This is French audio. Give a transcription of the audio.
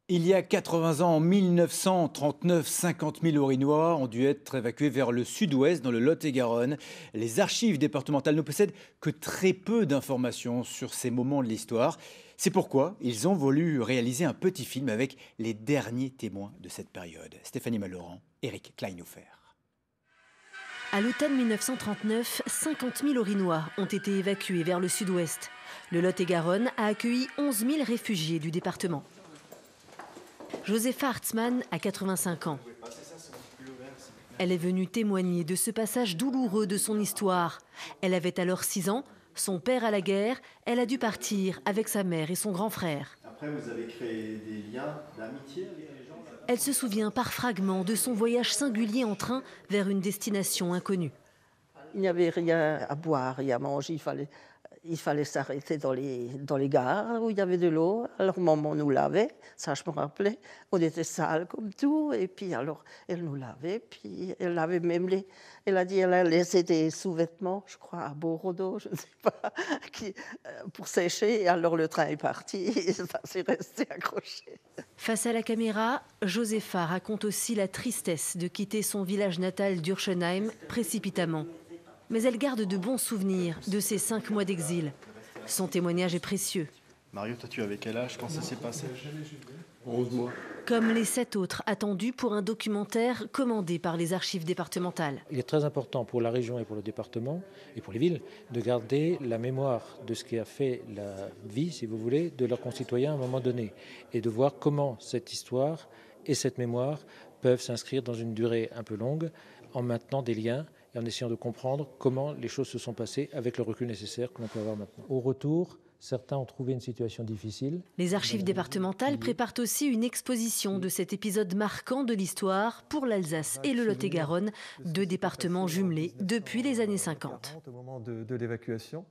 Il y a 80 ans, en 1939, 50 000 Orinois ont dû être évacués vers le sud-ouest, dans le Lot-et-Garonne. Les archives départementales ne possèdent que très peu d'informations sur ces moments de l'histoire. C'est pourquoi ils ont voulu réaliser un petit film avec les derniers témoins de cette période. Stéphanie Malorand, Eric Kleinhofer. À l'automne 1939, 50 000 Orinois ont été évacués vers le sud-ouest. Le Lot-et-Garonne a accueilli 11 000 réfugiés du département. Josepha Hartzmann a 85 ans. Elle est venue témoigner de ce passage douloureux de son histoire. Elle avait alors 6 ans, son père à la guerre, elle a dû partir avec sa mère et son grand frère. Après, vous avez créé des liens d'amitié avec les gens. Elle se souvient par fragments de son voyage singulier en train vers une destination inconnue. Il n'y avait rien à boire et à manger, il fallait s'arrêter dans les gares où il y avait de l'eau. Alors maman nous lavait, ça je me rappelais. On était sales comme tout, et puis alors elle nous lavait, puis elle avait même elle a dit elle a laissé des sous-vêtements, je crois à Borodo, je ne sais pas, pour sécher. Et alors le train est parti et ça s'est resté accroché. Face à la caméra, Josepha raconte aussi la tristesse de quitter son village natal d'Urschenheim précipitamment. Mais elle garde de bons souvenirs de ces 5 mois d'exil. Son témoignage est précieux. Mario, toi tu avais quel âge quand ça s'est passé? 11 mois. Comme les 7 autres attendus pour un documentaire commandé par les archives départementales. Il est très important pour la région et pour le département et pour les villes de garder la mémoire de ce qui a fait la vie, si vous voulez, de leurs concitoyens à un moment donné et de voir comment cette histoire et cette mémoire peuvent s'inscrire dans une durée un peu longue en maintenant des liens et en essayant de comprendre comment les choses se sont passées avec le recul nécessaire que l'on peut avoir maintenant. Au retour, certains ont trouvé une situation difficile. Les archives départementales préparent aussi une exposition de cet épisode marquant de l'histoire pour l'Alsace et le Lot-et-Garonne, 2 départements jumelés depuis les années 50. Au moment de l'évacuation.